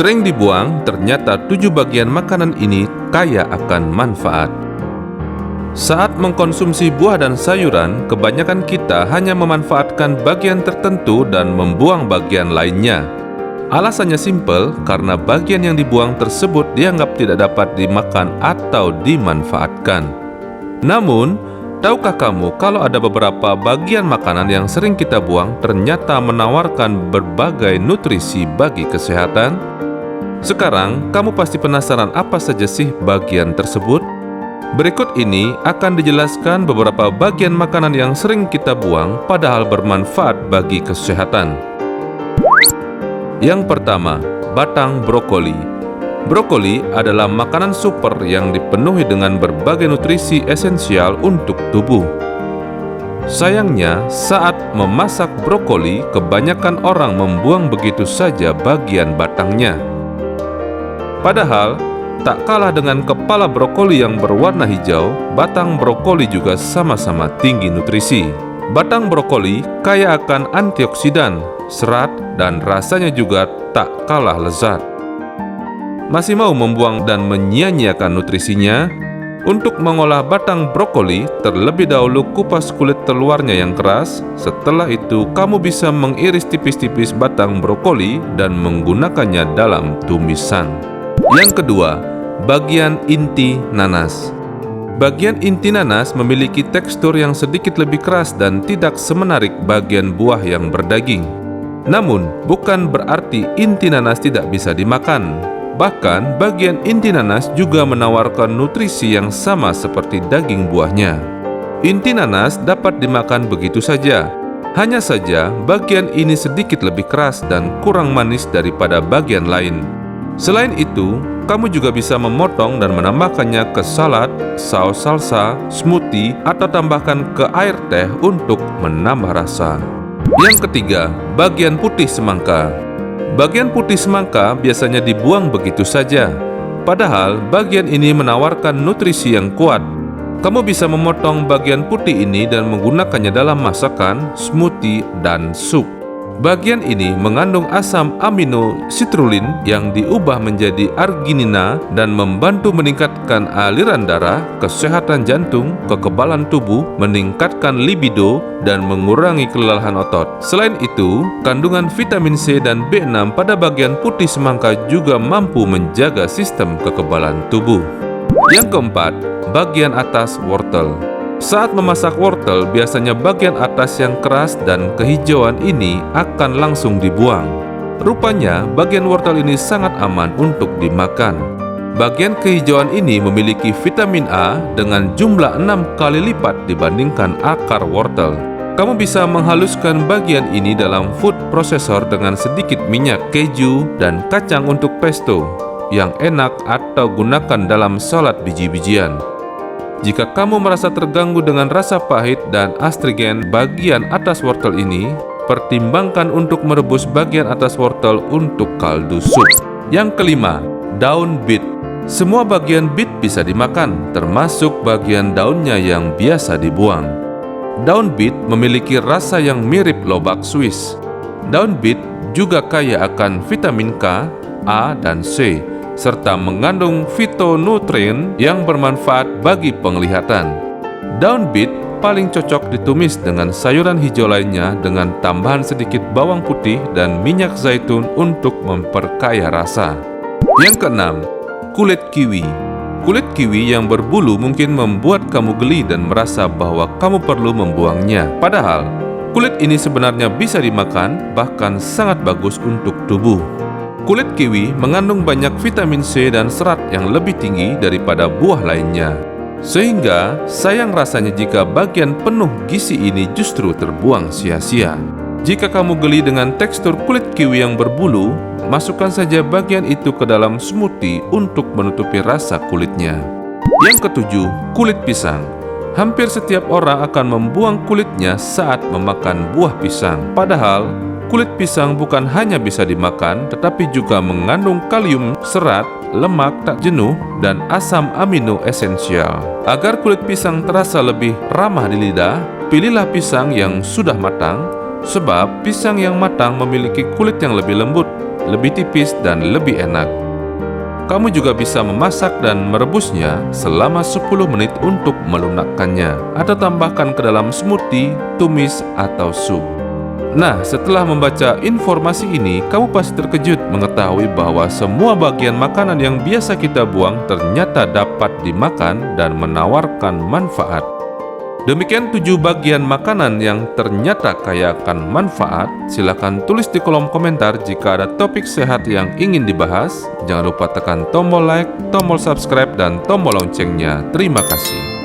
Sering dibuang, ternyata 7 bagian makanan ini kaya akan manfaat. Saat mengkonsumsi buah dan sayuran, kebanyakan kita hanya memanfaatkan bagian tertentu dan membuang bagian lainnya. Alasannya simpel, karena bagian yang dibuang tersebut dianggap tidak dapat dimakan atau dimanfaatkan. Namun, tahukah kamu kalau ada beberapa bagian makanan yang sering kita buang ternyata menawarkan berbagai nutrisi bagi kesehatan? Sekarang, kamu pasti penasaran apa saja sih bagian tersebut? Berikut ini akan dijelaskan beberapa bagian makanan yang sering kita buang padahal bermanfaat bagi kesehatan. Yang pertama, batang brokoli. Brokoli adalah makanan super yang dipenuhi dengan berbagai nutrisi esensial untuk tubuh. Sayangnya, saat memasak brokoli, kebanyakan orang membuang begitu saja bagian batangnya. Padahal, tak kalah dengan kepala brokoli yang berwarna hijau, batang brokoli juga sama-sama tinggi nutrisi. Batang brokoli kaya akan antioksidan, serat, dan rasanya juga tak kalah lezat. Masih mau membuang dan menyia-nyiakan nutrisinya? Untuk mengolah batang brokoli, terlebih dahulu kupas kulit terluarnya yang keras. Setelah itu, kamu bisa mengiris tipis-tipis batang brokoli dan menggunakannya dalam tumisan. Yang kedua, bagian inti nanas. Bagian inti nanas memiliki tekstur yang sedikit lebih keras dan tidak semenarik bagian buah yang berdaging. Namun, bukan berarti inti nanas tidak bisa dimakan. Bahkan, bagian inti nanas juga menawarkan nutrisi yang sama seperti daging buahnya. Inti nanas dapat dimakan begitu saja. Hanya saja, bagian ini sedikit lebih keras dan kurang manis daripada bagian lain. Selain itu, kamu juga bisa memotong dan menambahkannya ke salad, saus salsa, smoothie, atau tambahkan ke air teh untuk menambah rasa. Yang ketiga, bagian putih semangka. Bagian putih semangka biasanya dibuang begitu saja. Padahal, bagian ini menawarkan nutrisi yang kuat. Kamu bisa memotong bagian putih ini dan menggunakannya dalam masakan, smoothie, dan sup. Bagian ini mengandung asam amino sitrulin yang diubah menjadi arginina dan membantu meningkatkan aliran darah, kesehatan jantung, kekebalan tubuh, meningkatkan libido, dan mengurangi kelelahan otot. Selain itu, kandungan vitamin C dan B6 pada bagian putih semangka juga mampu menjaga sistem kekebalan tubuh. Yang keempat, bagian atas wortel. Saat memasak wortel, biasanya bagian atas yang keras dan kehijauan ini akan langsung dibuang. Rupanya, bagian wortel ini sangat aman untuk dimakan. Bagian kehijauan ini memiliki vitamin A dengan jumlah 6 kali lipat dibandingkan akar wortel. Kamu bisa menghaluskan bagian ini dalam food processor dengan sedikit minyak, keju, dan kacang untuk pesto yang enak atau gunakan dalam salad biji-bijian. Jika kamu merasa terganggu dengan rasa pahit dan astrigen bagian atas wortel ini, pertimbangkan untuk merebus bagian atas wortel untuk kaldu sup. Yang kelima, daun bit. Semua bagian bit bisa dimakan, termasuk bagian daunnya yang biasa dibuang. Daun bit memiliki rasa yang mirip lobak Swiss. Daun bit juga kaya akan vitamin K, A, dan C, serta mengandung fitonutrien yang bermanfaat bagi penglihatan. Daun bit paling cocok ditumis dengan sayuran hijau lainnya dengan tambahan sedikit bawang putih dan minyak zaitun untuk memperkaya rasa. Yang keenam, kulit kiwi. Kulit kiwi yang berbulu mungkin membuat kamu geli dan merasa bahwa kamu perlu membuangnya. Padahal, kulit ini sebenarnya bisa dimakan, bahkan sangat bagus untuk tubuh. Kulit kiwi mengandung banyak vitamin C dan serat yang lebih tinggi daripada buah lainnya. Sehingga sayang rasanya jika bagian penuh gizi ini justru terbuang sia-sia. Jika kamu geli dengan tekstur kulit kiwi yang berbulu, masukkan saja bagian itu ke dalam smoothie untuk menutupi rasa kulitnya. Yang ketujuh, kulit pisang. Hampir setiap orang akan membuang kulitnya saat memakan buah pisang. Padahal, kulit pisang bukan hanya bisa dimakan, tetapi juga mengandung kalium, serat, lemak tak jenuh, dan asam amino esensial. Agar kulit pisang terasa lebih ramah di lidah, pilihlah pisang yang sudah matang, sebab pisang yang matang memiliki kulit yang lebih lembut, lebih tipis dan lebih enak. Kamu juga bisa memasak dan merebusnya selama 10 menit untuk melunakkannya, atau tambahkan ke dalam smoothie, tumis, atau sup. Nah, setelah membaca informasi ini, kamu pasti terkejut mengetahui bahwa semua bagian makanan yang biasa kita buang ternyata dapat dimakan dan menawarkan manfaat. Demikian 7 bagian makanan yang ternyata kaya akan manfaat. Silakan tulis di kolom komentar jika ada topik sehat yang ingin dibahas. Jangan lupa tekan tombol like, tombol subscribe, dan tombol loncengnya. Terima kasih.